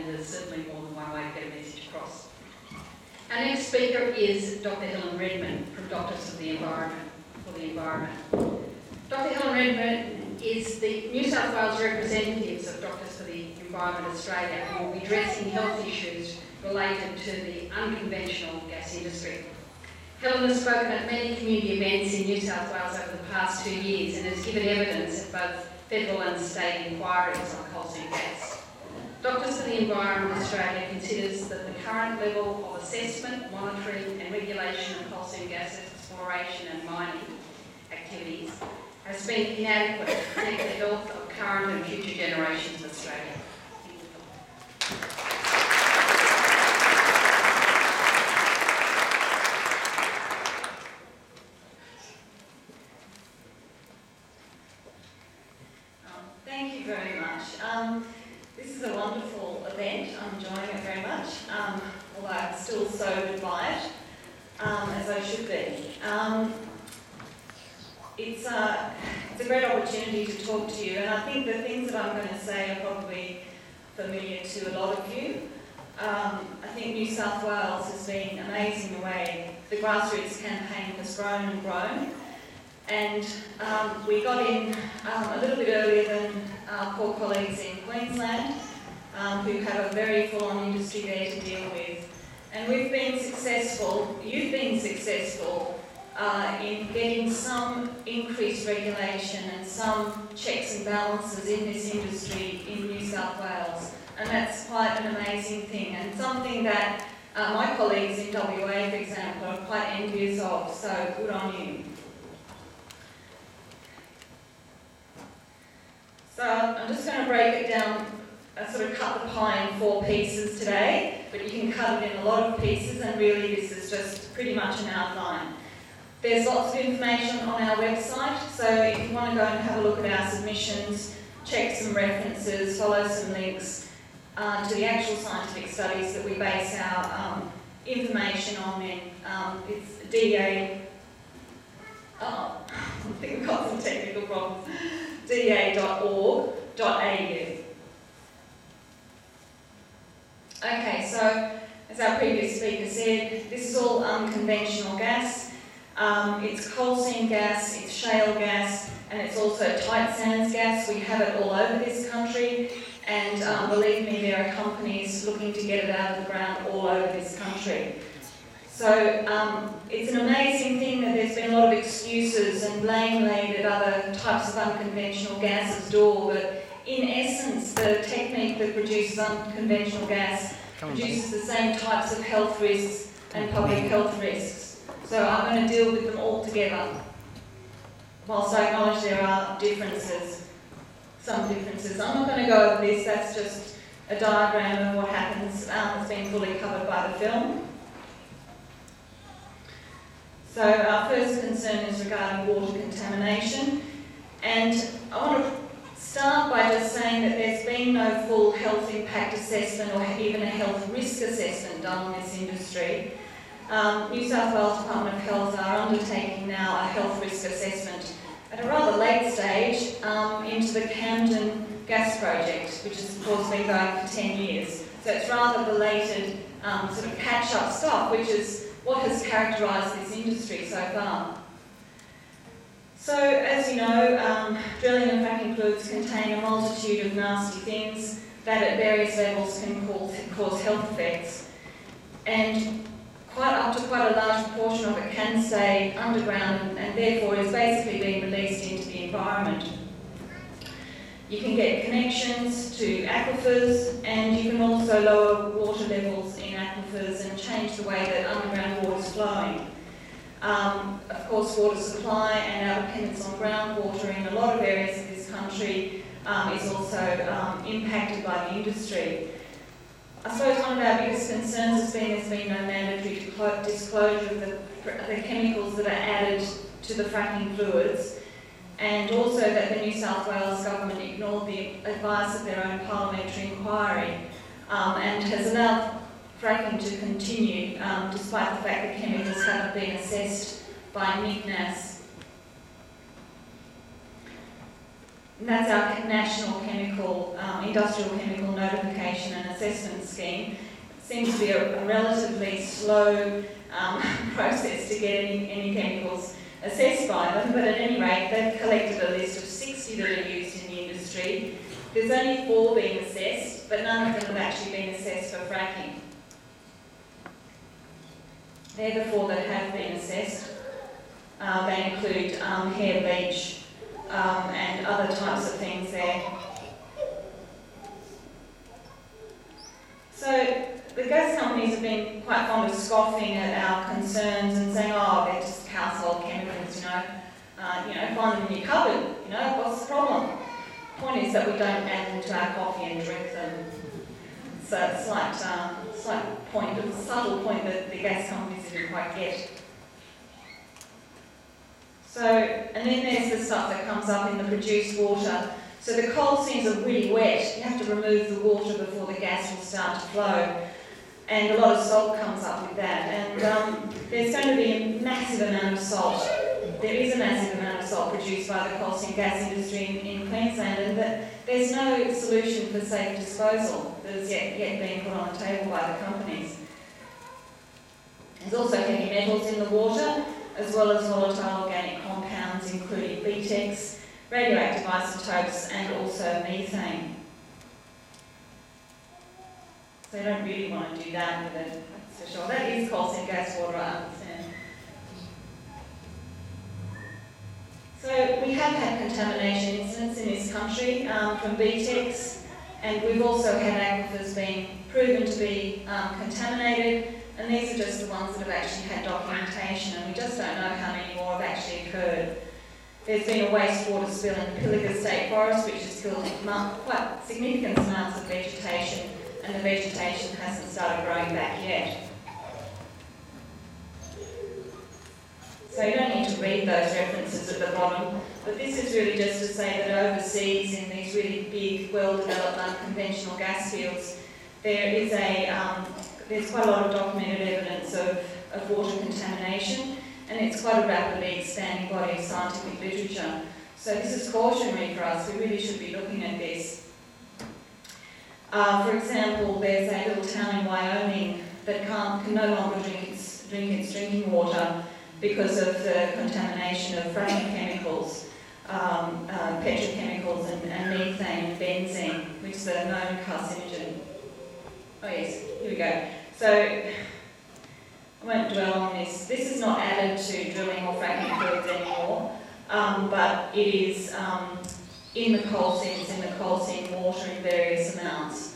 and there's certainly more than one way to get a message across. Our next speaker is Dr. Helen Redmond from Doctors for the Environment. Dr. Helen Redmond is the New South Wales representatives of Doctors for the Environment Australia, who will be addressing health issues related to the unconventional gas industry. Helen has spoken at many community events in New South Wales over the past 2 years and has given evidence at both federal and state inquiries on coal seam gas. Doctors for the Environment Australia considers that the current level of assessment, monitoring and regulation of coal seam gas exploration and mining activities has been inadequate to protect the health of current and future generations of Australia. Thank you very much. This is a wonderful event. I'm enjoying it very much, although I'm still sobered by it, as I should be. It's a great opportunity to talk to you, and I think the things that I'm going to say are probably familiar to a lot of you. I think New South Wales has been amazing the way the grassroots campaign has grown and grown. And we got in a little bit earlier than our poor colleagues in Queensland, who have a very full-on industry there to deal with. And we've been successful, you've been successful in getting some increased regulation and some checks and balances in this industry in New South Wales. And that's quite an amazing thing, and something that my colleagues in WA, for example, are quite envious of, so good on you. So I'm just going to break it down, sort of cut the pie in 4 pieces today, but you can cut it in a lot of pieces, and really this is just pretty much an outline. There's lots of information on our website, so if you want to go and have a look at our submissions, check some references, follow some links to the actual scientific studies that we base our information on, then it's DA, I think we've got some technical problems, da.org.au. Okay, so as our previous speaker said, this is all unconventional gas. It's coal seam gas, it's shale gas, and it's also tight sands gas. We have it all over this country, and believe me, there are companies looking to get it out of the ground all over this country. So it's an amazing thing that there's been a lot of excuses and blame laid at other types of unconventional gases door, but in essence, the technique that produces unconventional gas produces the same types of health risks and public health risks. So I'm going to deal with them all together, whilst I acknowledge there are differences, some differences. I'm not going to go over this, that's just a diagram of what happens. It's been fully covered by the film. So our first concern is regarding water contamination, and I want to start by just saying that there's been no full health impact assessment or even a health risk assessment done on this industry. New South Wales Department of Health are undertaking now a health risk assessment at a rather late stage into the Camden gas project, which has of course been going for 10 years. So it's rather belated sort of catch-up stuff, which is what has characterised this industry so far. So, as you know, drilling and fracking fluids contain a multitude of nasty things that at various levels can cause health effects, and up to quite a large proportion of it can stay underground and therefore is basically being released into the environment. You can get connections to aquifers, and you can also lower water levels in aquifers and change the way that underground water is flowing. Of course, water supply and our dependence on groundwater in a lot of areas of this country is also impacted by the industry. I suppose one of our biggest concerns has been there's been no mandatory disclosure of the chemicals that are added to the fracking fluids, and also that the New South Wales government ignored the advice of their own parliamentary inquiry and has allowed fracking to continue despite the fact that chemicals haven't been assessed by NICNAS. And that's our national chemical, industrial chemical notification and assessment scheme. It seems to be a relatively slow process to get any chemicals assessed by them, but at any rate, they've collected a list of 60 that are used in the industry. There's only 4 being assessed, but none of them have actually been assessed for fracking. They're the 4 that have been assessed. They include hair bleach and other types of things there. So the gas companies have been quite fond of scoffing at our concerns and saying, oh, they're just household chemicals, find them in your cupboard, what's the problem? The point is that we don't add them to our coffee and drink them. It's a slight point, a subtle point that the gas companies didn't quite get. So, and then there's the stuff that comes up in the produced water. So the coal seams are really wet. You have to remove the water before the gas will start to flow. And a lot of salt comes up with that. And there's going to be a massive amount of salt. There is a massive amount of salt produced by the coal seam gas industry in Queensland, and there's no solution for safe disposal that is yet being put on the table by the companies. There's also heavy metals in the water, as well as volatile organic compounds, including BTEX, radioactive isotopes, and also methane. So you don't really want to do that with it, that's for sure. That is coal seam gas water, I understand. So we have had contamination incidents in this country from BTEX, and we've also had aquifers being proven to be contaminated, and these are just the ones that have actually had documentation, and we just don't know how many more have actually occurred. There's been a wastewater spill in Pilliga State Forest, which has killed quite significant amounts of vegetation, and the vegetation hasn't started growing back yet. So you don't need to read those references at the bottom, but this is really just to say that overseas in these really big, well-developed, unconventional gas fields, there's quite a lot of documented evidence of water contamination, and it's quite a rapidly expanding body of scientific literature. So this is cautionary for us. We really should be looking at this. For example, there's a little town in Wyoming that can no longer drink its drinking water because of the contamination of fracking chemicals, petrochemicals and methane and benzene, which is a known carcinogen. Oh yes, here we go. So I won't dwell on this. This is not added to drilling or fracking fields anymore, but it is in the coal seams, in the coal seam water in various amounts.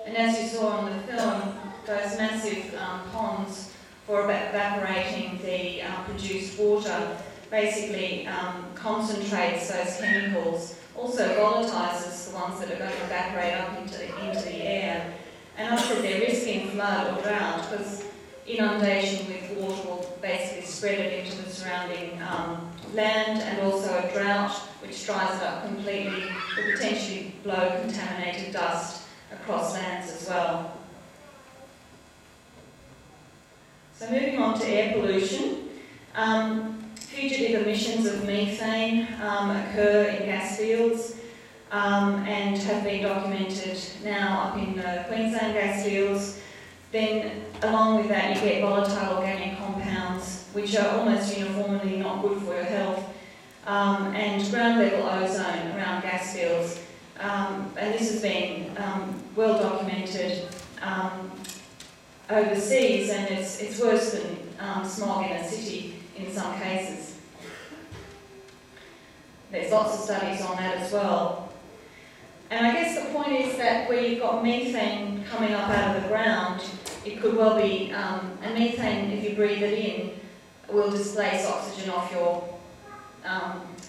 And as you saw on the film, those massive ponds for evaporating the produced water basically concentrates those chemicals, also volatilizes the ones that are going to evaporate up into the air. And I said they're risking flood or drought because inundation with water will basically spread it into the surrounding land, and also a drought which dries it up completely will potentially blow contaminated dust across lands as well. So moving on to air pollution. Fugitive emissions of methane occur in gas fields and have been documented now up in the Queensland gas fields. Then along with that you get volatile organic compounds which are almost uniformly not good for your health, and ground level ozone around gas fields. And this has been well documented overseas, and it's worse than smog in a city in some cases. There's lots of studies on that as well. And I guess the point is that where you've got methane coming up out of the ground, it could well be, and methane, if you breathe it in, will displace oxygen off your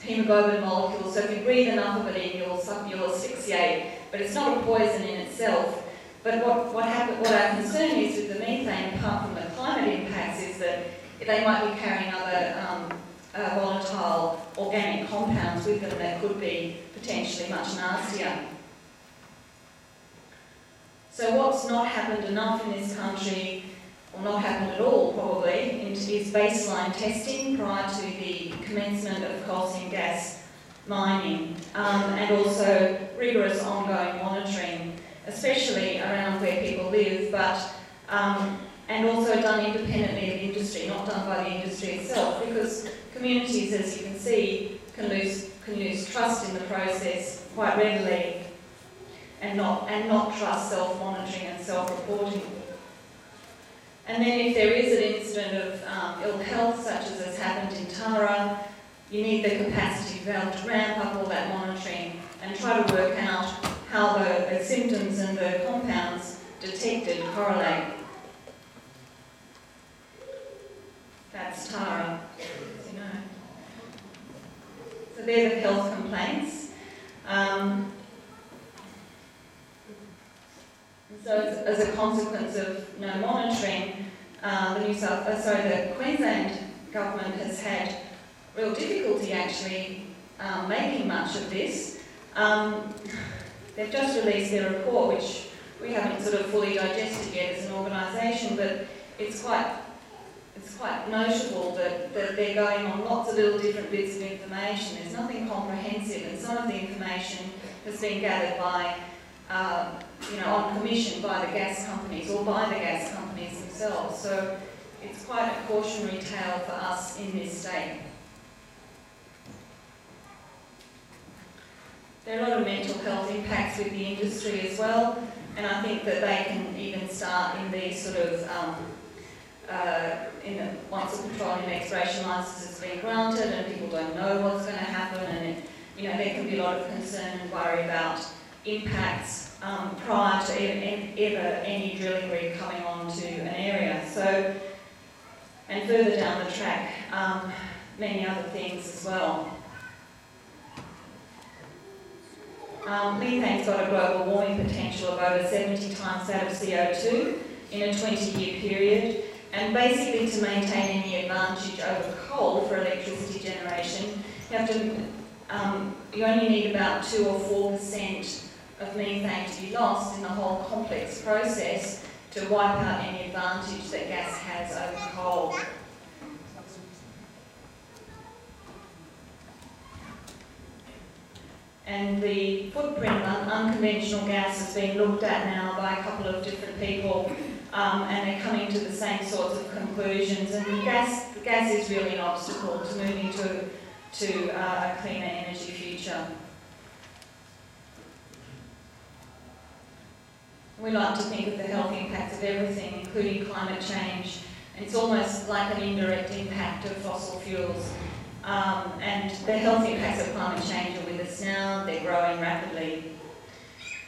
hemoglobin molecules. So if you breathe enough of it in, you'll asphyxiate. But it's not a poison in itself. But what our concern is with the methane, apart from the climate impacts, is that they might be carrying other volatile organic compounds with them that could be potentially much nastier. So what's not happened enough in this country, or not happened at all probably, is baseline testing prior to the commencement of coal seam gas mining, and also rigorous ongoing monitoring, especially around where people live, but and also done independently of the industry, not done by the industry itself, because communities, as you can see, can lose trust in the process quite readily, and not trust self-monitoring and self-reporting. And then if there is an incident of ill health, such as has happened in Tara, you need the capacity to be able to ramp up all that monitoring and try to work out how the symptoms and the compounds detected correlate. That's Tara, as you know. So they're the health complaints. So as a consequence of no monitoring, the Queensland government has had real difficulty actually making much of this. They've just released their report, which we haven't sort of fully digested yet as an organisation, but it's quite notable that they're going on lots of little different bits of information. There's nothing comprehensive, and some of the information has been gathered by, on commission by the gas companies or by the gas companies themselves. So it's quite a cautionary tale for us in this state. There are a lot of mental health impacts with the industry as well, and I think that they can even start in these sort of once the petroleum exploration licence has been granted and people don't know what's going to happen, and there can be a lot of concern and worry about impacts prior to ever any drilling rig coming onto an area. So, and further down the track, many other things as well. Methane's got a global warming potential of over 70 times that of CO2 in a 20-year period. And basically, to maintain any advantage over coal for electricity generation, you only need about 2 or 4% of methane to be lost in the whole complex process to wipe out any advantage that gas has over coal. And the footprint of unconventional gas has been looked at now by a couple of different people, and they're coming to the same sorts of conclusions. And gas is really an obstacle to moving to a cleaner energy future. We like to think of the health impacts of everything, including climate change. And it's almost like an indirect impact of fossil fuels. And the health impacts of climate change are with us now. They're growing rapidly.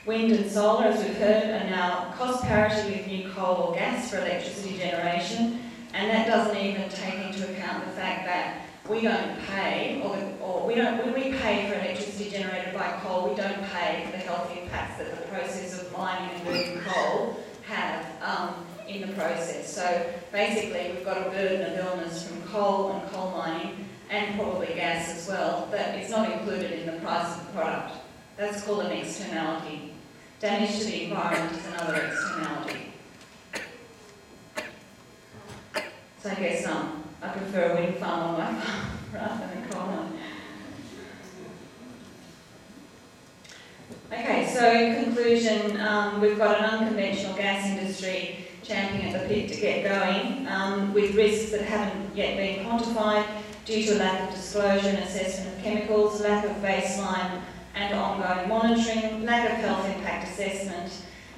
Wind and solar, as we've heard, are now cost parity with new coal or gas for electricity generation, and that doesn't even take into account the fact that we don't pay, when we pay for electricity generated by coal, we don't pay for the health impacts that the process of mining and burning coal have in the process. So basically, we've got a burden of illness from coal and coal mining, and probably gas as well, that is not included in the price of the product. That's called an externality. Damage to the environment is another externality. So I guess I prefer a wind farm on my farm rather than a coal mine. Okay, so in conclusion, we've got an unconventional gas industry champing at the bit to get going, with risks that haven't yet been quantified due to a lack of disclosure and assessment of chemicals, lack of baseline and ongoing monitoring, lack of health impact assessment,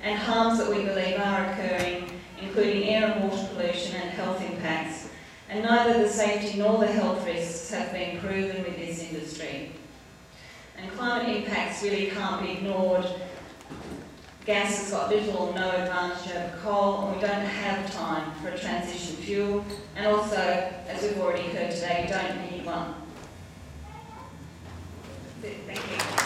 and harms that we believe are occurring, including air and water pollution and health impacts. And neither the safety nor the health risks have been proven with this industry. And climate impacts really can't be ignored. Gas has got little or no advantage over coal, and we don't have time for a transition fuel. And also, as we've already heard today, we don't need one. Thank you.